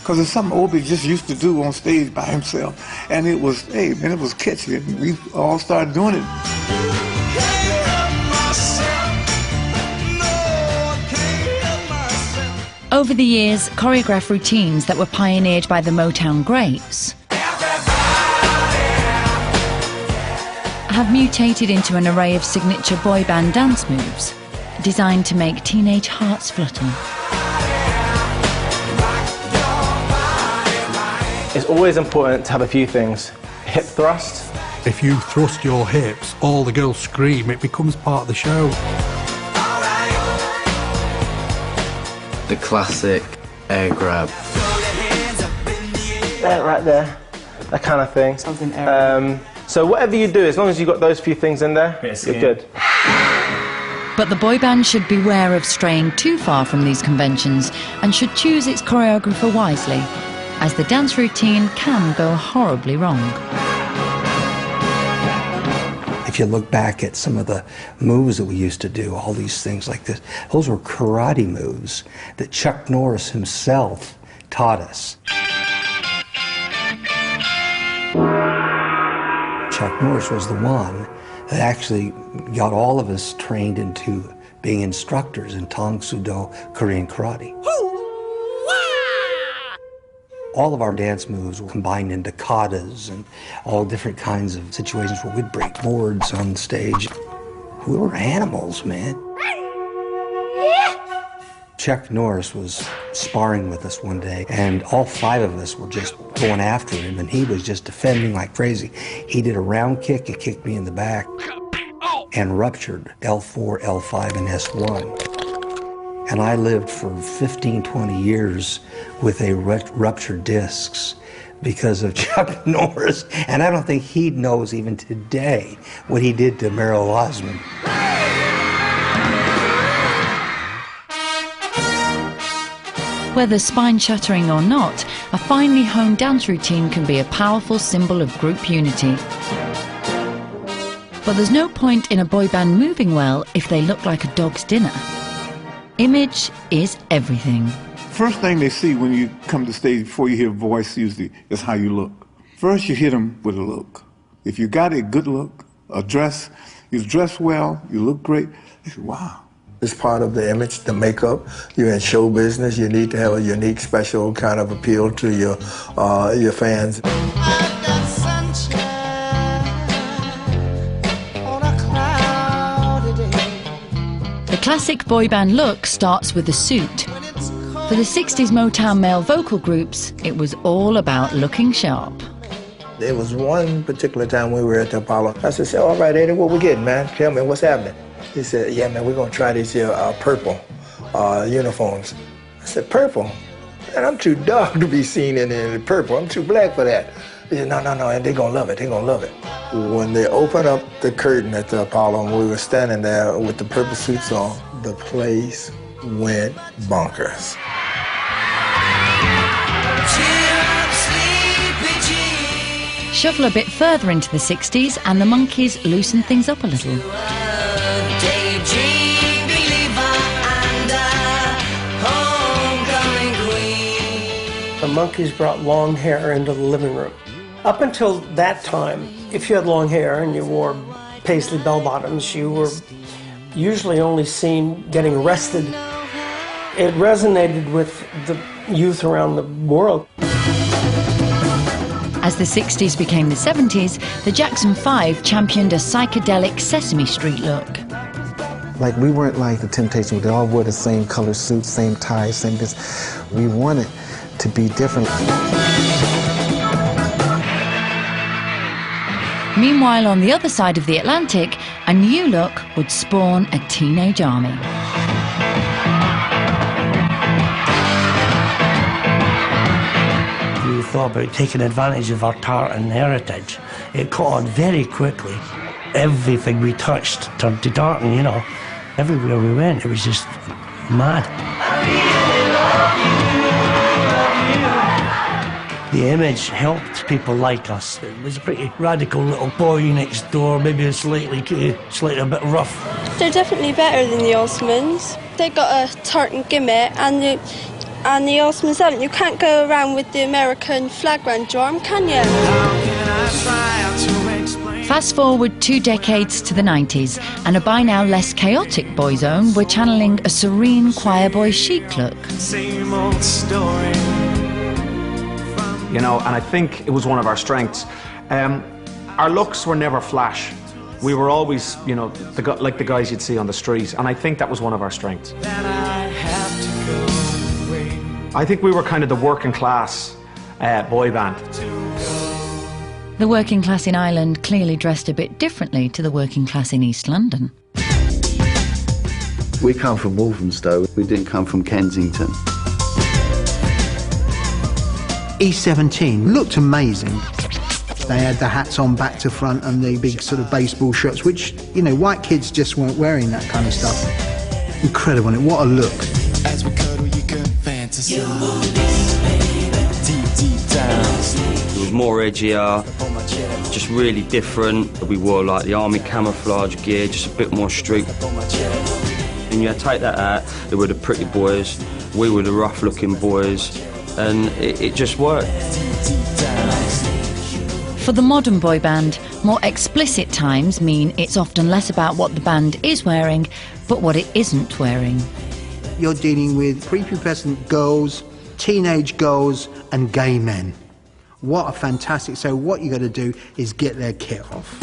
Because it's something Obie just used to do on stage by himself. And it was, hey, man, it was catchy. And we all started doing it. Over the years, choreographed routines that were pioneered by the Motown greats have mutated into an array of signature boy band dance moves designed to make teenage hearts flutter. It's always important to have a few things. Hip thrust. If you thrust your hips, all the girls scream, it becomes part of the show. The classic air grab. That right there, that kind of thing. Something air. So whatever you do, as long as you've got those few things in there, you're good. But the boy band should beware of straying too far from these conventions and should choose its choreographer wisely, as the dance routine can go horribly wrong. If you look back at some of the moves that we used to do, all these things like this, those were karate moves that Chuck Norris himself taught us. Chuck Norris was the one that actually got all of us trained into being instructors in Tang Soo Do Korean karate. All of our dance moves were combined into katas and all different kinds of situations where we'd break boards on stage. We were animals, man. Chuck Norris was sparring with us one day, and all 5 of us were just going after him, and he was just defending like crazy. He did a round kick and kicked me in the back and ruptured L4, L5, and S1. And I lived for 15, 20 years with a ruptured discs because of Chuck Norris. And I don't think he knows even today what he did to Merrill Osmond. Whether spine-shattering or not, a finely honed dance routine can be a powerful symbol of group unity. But there's no point in a boy band moving well if they look like a dog's dinner. Image is everything. First thing they see when you come to stage before you hear a voice usually is how you look. First you hit them with a look. If you got a good look, a dress, you dress well, you look great, they say, wow. It's part of the image, the makeup. You're in show business, you need to have a unique, special kind of appeal to your fans. The classic boy band look starts with a suit. For the 60s Motown male vocal groups, it was all about looking sharp. There was one particular time we were at the Apollo. I said, all right, Eddie, what we getting, man? Tell me, what's happening? He said, yeah, man, we're going to try these here purple uniforms. I said, purple? And I'm too dark to be seen in purple. I'm too black for that. He said, no, and they're going to love it. They're going to love it. When they opened up the curtain at the Apollo and we were standing there with the purple suits on, the place went bonkers. Shuffle a bit further into the 60s and the Monkees loosened things up a little. The Monkees brought long hair into the living room. Up until that time, if you had long hair and you wore paisley bell-bottoms, you were usually only seen getting arrested. It resonated with the youth around the world. As the 60s became the 70s, the Jackson 5 championed a psychedelic Sesame Street look. Like, we weren't like the Temptations, they all wore the same color suits, same ties, same this. We wanted to be different. Meanwhile, on the other side of the Atlantic, a new look would spawn a teenage army. We thought about taking advantage of our tartan heritage. It caught on very quickly. Everything we touched turned to tartan, you know. Everywhere we went, it was just mad. The image helped people like us. It was a pretty radical little boy next door, maybe slightly a bit rough. They're definitely better than the Osmonds. They got a tartan gimmick and and the awesome result. You can't go around with the American flag round your arm, can you? Fast forward 2 decades to the 90s, and a by now less chaotic Boyzone were channeling a serene choir boy chic look. Same old story. You know, and I think it was one of our strengths. Our looks were never flash. We were always, you know, like the guys you'd see on the street, and I think that was one of our strengths. I think we were kind of the working class boy band. The working class in Ireland clearly dressed a bit differently to the working class in East London. We come from Walthamstow, we didn't come from Kensington. E17 looked amazing. They had the hats on back to front and the big sort of baseball shirts, which, you know, white kids just weren't wearing that kind of stuff. Incredible, and what a look. As we cuddle, you can fantasize. Deep down. It was more edgier, just really different. We wore like the army camouflage gear, just a bit more street. And you take that out, they were the pretty boys, we were the rough looking boys, and it just worked. For the modern boy band, more explicit times mean it's often less about what the band is wearing, but what it isn't wearing. You're dealing with prepubescent girls, teenage girls, and gay men. What a fantastic... So what you got to do is get their kit off.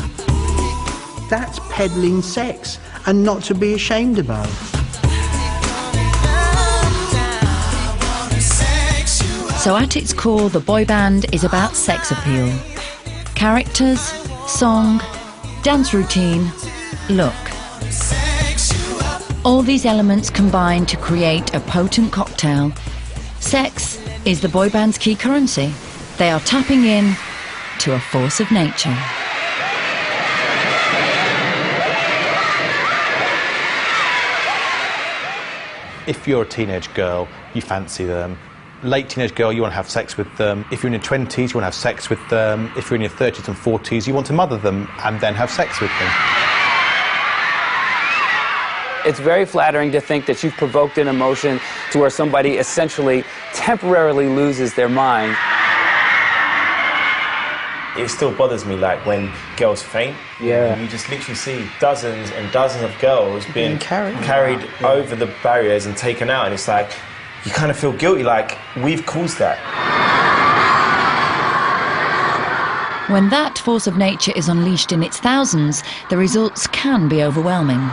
That's peddling sex, and not to be ashamed about. So at its core, the boy band is about sex appeal. Characters, song, dance routine, look. All these elements combine to create a potent cocktail. Sex is the boy band's key currency. They are tapping in to a force of nature. If you're a teenage girl, you fancy them. Late teenage girl, you want to have sex with them. If you're in your 20s, you want to have sex with them. If you're in your 30s and 40s, you want to mother them and then have sex with them. It's very flattering to think that you've provoked an emotion to where somebody essentially temporarily loses their mind. It still bothers me, like, when girls faint. Yeah. You just literally see dozens and dozens of girls being carried over the barriers and taken out, and it's like, you kind of feel guilty, like, we've caused that. When that force of nature is unleashed in its thousands, the results can be overwhelming.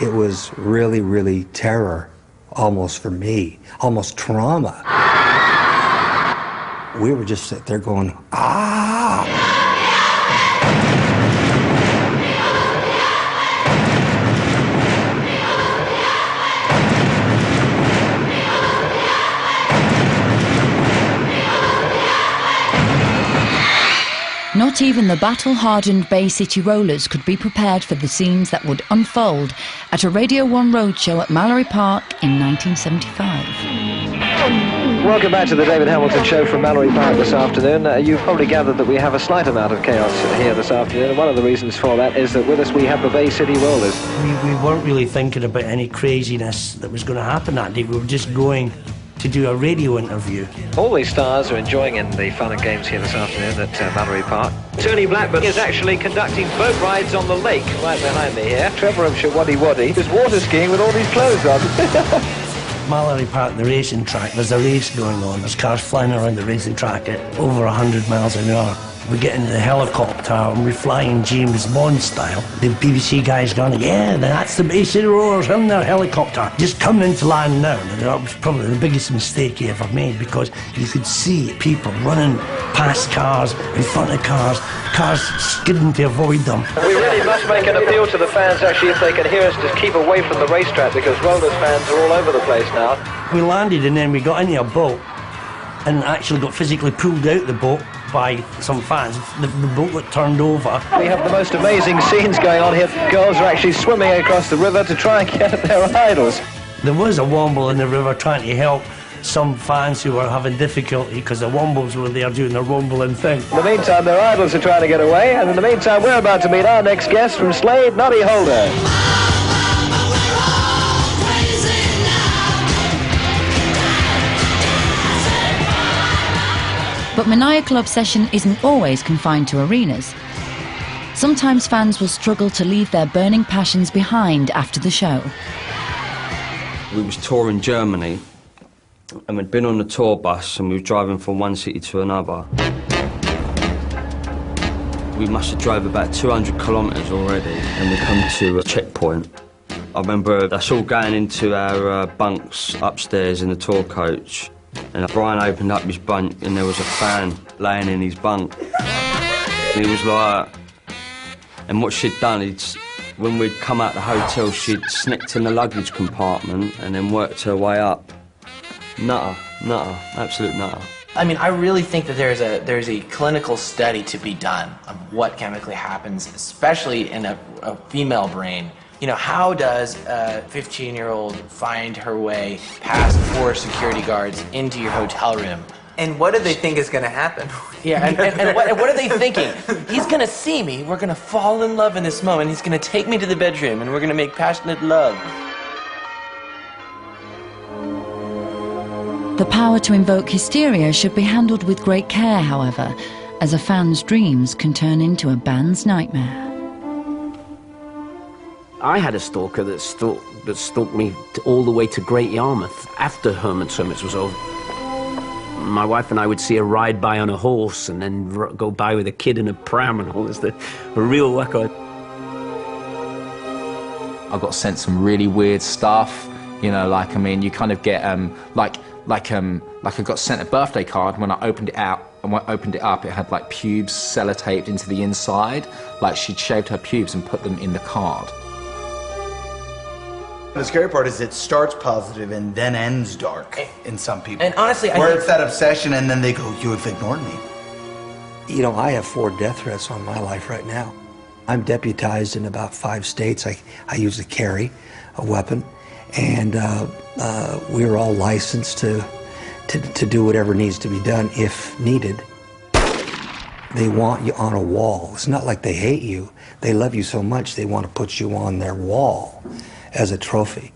It was really, really terror, almost for me, almost trauma. We were just sitting there going, ah! Not even the battle-hardened Bay City Rollers could be prepared for the scenes that would unfold at a Radio 1 roadshow at Mallory Park in 1975. Welcome back to the David Hamilton Show from Mallory Park this afternoon. You've probably gathered that we have a slight amount of chaos here this afternoon, and one of the reasons for that is that with us we have the Bay City Rollers. We weren't really thinking about any craziness that was going to happen that day. We were just going to do a radio interview. All these stars are enjoying in the fun and games here this afternoon at Mallory Park. Tony Blackburn is actually conducting boat rides on the lake right behind me here. Trevor of Waddy is water skiing with all these clothes on. Mallory Park, the racing track, there's a race going on. There's cars flying around the racing track at over 100 miles an hour. We get into the helicopter and we fly in James Bond style. The BBC guys going, yeah, that's the Bay City Rollers in their helicopter, just coming into land now. And that was probably the biggest mistake he ever made, because you could see people running past cars, in front of cars skidding to avoid them. We really must make an appeal to the fans, actually, if they can hear us, to keep away from the racetrack, because Rollers fans are all over the place now. We landed and then we got into a boat and actually got physically pulled out the boat by some fans. The boat got turned over. We have the most amazing scenes going on here. Girls are actually swimming across the river to try and get at their idols. There was a womble in the river trying to help some fans who were having difficulty because the wombles were there doing their wombling thing. In the meantime, their idols are trying to get away, and in the meantime, we're about to meet our next guest from Slade, Noddy Holder. But maniacal obsession isn't always confined to arenas. Sometimes fans will struggle to leave their burning passions behind after the show. We was touring Germany, and we'd been on the tour bus and we were driving from one city to another. We must have drove about 200 kilometres already, and we come to a checkpoint. I remember us all going into our bunks upstairs in the tour coach, and Brian opened up his bunk and there was a fan laying in his bunk. And he was like... And what she'd done is, when we'd come out the hotel, she'd sneaked in the luggage compartment and then worked her way up. Nutter, absolute nutter. I mean, I really think that there's a clinical study to be done on what chemically happens, especially in a female brain. You know, how does a 15-year-old find her way past 4 security guards into your hotel room? And what do they think is going to happen? Yeah, and what are they thinking? He's going to see me, we're going to fall in love in this moment, he's going to take me to the bedroom, and we're going to make passionate love. The power to invoke hysteria should be handled with great care, however, as a fan's dreams can turn into a band's nightmare. I had a stalker that stalked me all the way to Great Yarmouth after Herman's Hermits was over. My wife and I would see her ride by on a horse and then go by with a kid in a pram and all this. A real record. I got sent some really weird stuff, you know, like, I mean, you kind of get, like I got sent a birthday card. When I opened it out, and when I opened it up, it had like pubes sellotaped into the inside. Like she'd shaved her pubes and put them in the card. The scary part is it starts positive and then ends dark in some people. And honestly, where it's that obsession and then they go, "You have ignored me." You know, I have 4 death threats on my life right now. I'm deputized in about 5 states. I usually carry a weapon, and we're all licensed to do whatever needs to be done if needed. They want you on a wall. It's not like they hate you. They love you so much they want to put you on their wall as a trophy.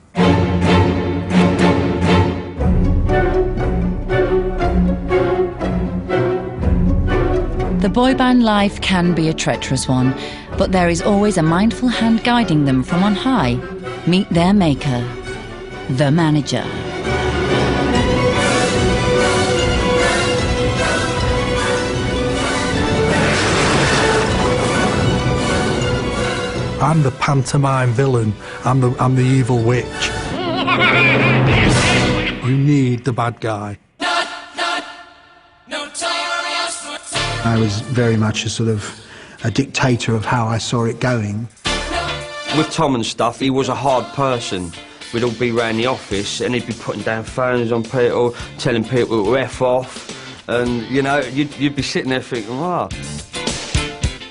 The boy band life can be a treacherous one, but there is always a mindful hand guiding them from on high. Meet their maker, the manager. I'm the pantomime villain. I'm the evil witch. You need the bad guy. I was very much a sort of a dictator of how I saw it going. With Tom and stuff, he was a hard person. We'd all be around the office and he'd be putting down phones on people, telling people to F off, and, you know, you'd be sitting there thinking, wow.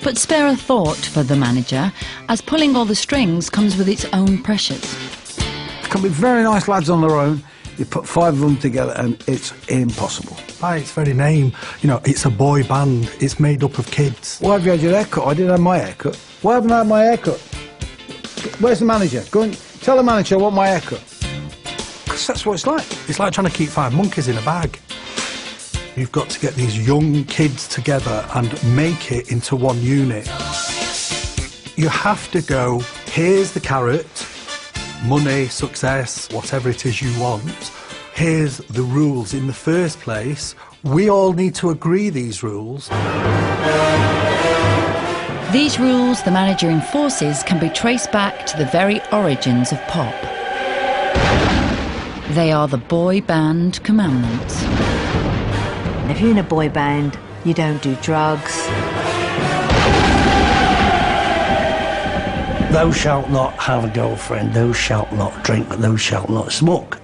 But spare a thought for the manager, as pulling all the strings comes with its own pressures. There can be very nice lads on their own. You put 5 of them together and it's impossible. By its very name, you know, it's a boy band. It's made up of kids. Why have you had your haircut? I didn't have my haircut. Why haven't I had my haircut? Where's the manager? Go and tell the manager I want my haircut. Because that's what it's like. It's like trying to keep 5 monkeys in a bag. You've got to get these young kids together and make it into one unit. You have to go, here's the carrot, money, success, whatever it is you want. Here's the rules in the first place. We all need to agree these rules. These rules the manager enforces can be traced back to the very origins of pop. They are the boy band commandments. If you're in a boy band, you don't do drugs. Thou shalt not have a girlfriend, thou shalt not drink, thou shalt not smoke.